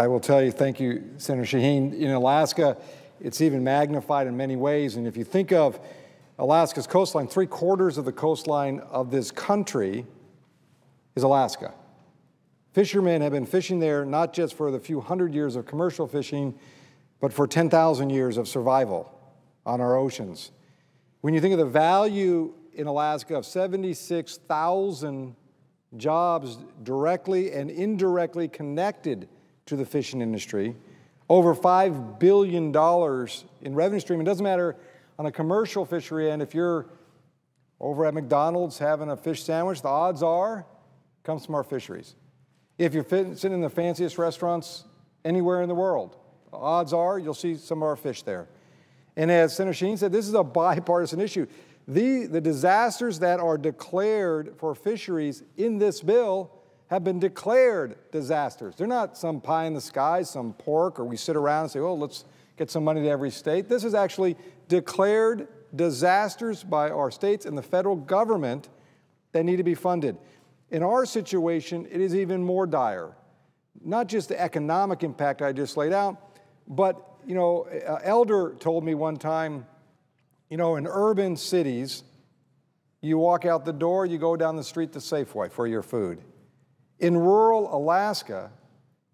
I will tell you, thank you, Senator Shaheen. In Alaska, it's even magnified in many ways. And if you think of Alaska's coastline, 3/4 of the coastline of this country is Alaska. Fishermen have been fishing there not just for the few hundred years of commercial fishing, but for 10,000 years of survival on our oceans. When you think of the value in Alaska of 76,000 jobs directly and indirectly connected to the fishing industry, over $5 billion in revenue stream. It doesn't matter on a commercial fishery end, if you're over at McDonald's having a fish sandwich, the odds are it comes from our fisheries. If you're sitting in the fanciest restaurants anywhere in the world, the odds are you'll see some of our fish there. And as Senator Shaheen said, this is a bipartisan issue. The disasters that are declared for fisheries in this bill have been declared disasters. They're not some pie in the sky, some pork, or we sit around and say, oh, let's get some money to every state. This is actually declared disasters by our states and the federal government that need to be funded. In our situation, it is even more dire. Not just the economic impact I just laid out, but Elder told me one time, in urban cities, you walk out the door, you go down the street to Safeway for your food. In rural Alaska,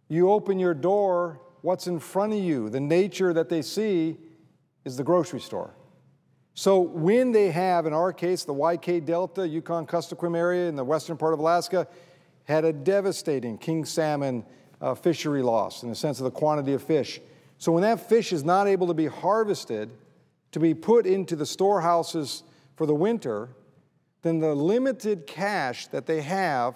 you open your door, what's in front of you, the nature that they see is the grocery store. So when they have, in our case, the YK Delta, Yukon-Kuskokwim area in the western part of Alaska, had a devastating king salmon fishery loss in the sense of the quantity of fish. So when that fish is not able to be harvested, to be put into the storehouses for the winter, then the limited cash that they have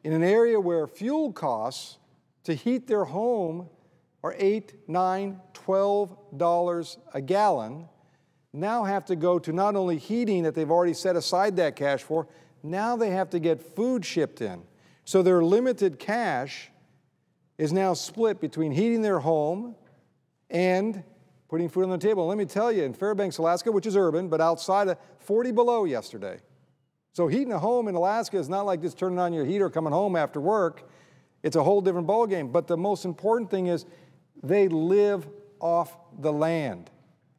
in an area where fuel costs to heat their home are $8, $9, $12 a gallon, now have to go to not only heating that they've already set aside that cash for, now they have to get food shipped in. So their limited cash is now split between heating their home and putting food on the table. And let me tell you, in Fairbanks, Alaska, which is urban, but outside of 40 below yesterday. So heating a home in Alaska is not like just turning on your heater coming home after work. It's a whole different ballgame. But the most important thing is they live off the land.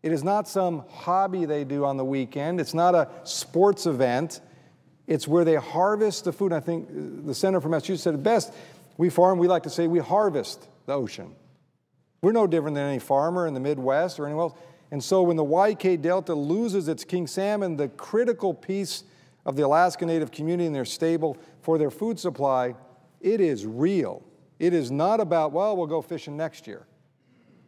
It is not some hobby they do on the weekend. It's not a sports event. It's where they harvest the food. I think the senator from Massachusetts said it best. We farm, we like to say we harvest the ocean. We're no different than any farmer in the Midwest or anywhere else. And so when the YK Delta loses its king salmon, the critical piece of the Alaska Native community and their stable for their food supply, it is real. It is not about, well, we'll go fishing next year.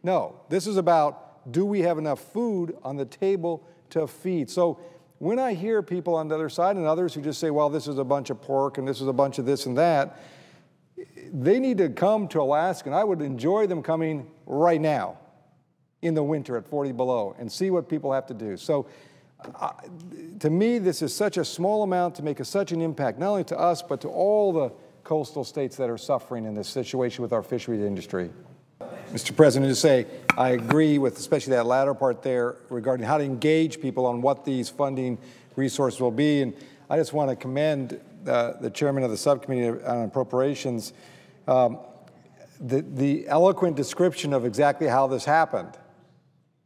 No, this is about, do we have enough food on the table to feed? So when I hear people on the other side and others who just say, well, this is a bunch of pork and this is a bunch of this and that, they need to come to Alaska, and I would enjoy them coming right now in the winter at 40 below and see what people have to do. So to me, this is such a small amount to make such an impact, not only to us, but to all the coastal states that are suffering in this situation with our fisheries industry. Mr. President, to say I agree with especially that latter part there regarding how to engage people on what these funding resources will be. And I just want to commend the chairman of the subcommittee on appropriations, the eloquent description of exactly how this happened.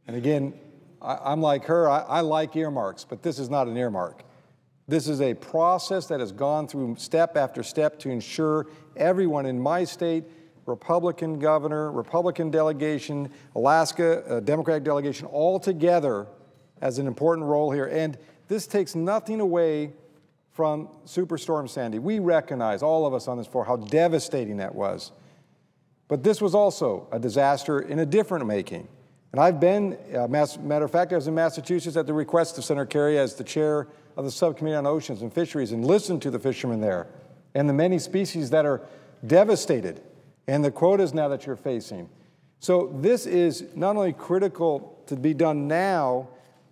And again, I'm like her, I like earmarks, but this is not an earmark. This is a process that has gone through step after step to ensure everyone in my state, Republican governor, Republican delegation, Alaska Democratic delegation, all together has an important role here. And this takes nothing away from Superstorm Sandy. We recognize, all of us on this floor, how devastating that was. But this was also a disaster in a different making. And I've been, matter of fact, I was in Massachusetts at the request of Senator Kerry as the chair of the Subcommittee on Oceans and Fisheries and listened to the fishermen there and the many species that are devastated and the quotas now that you're facing. So this is not only critical to be done now,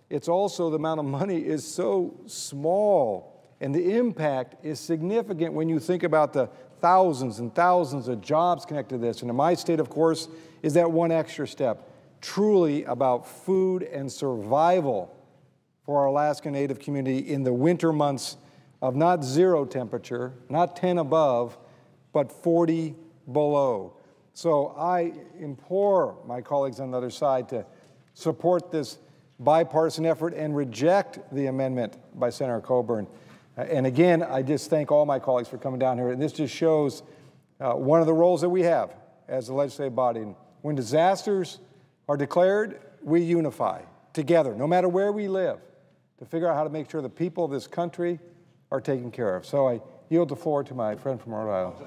it's also the amount of money is so small and the impact is significant when you think about the thousands and thousands of jobs connected to this. And in my state, of course, is that one extra step, truly about food and survival for our Alaska Native community in the winter months of not 0 temperature, not 10 above, but 40 below. So I implore my colleagues on the other side to support this bipartisan effort and reject the amendment by Senator Coburn. And again, I just thank all my colleagues for coming down here. And this just shows one of the roles that we have as a legislative body. When disasters are declared, we unify together, no matter where we live, to figure out how to make sure the people of this country are taken care of. So I yield the floor to my friend from Rhode Island.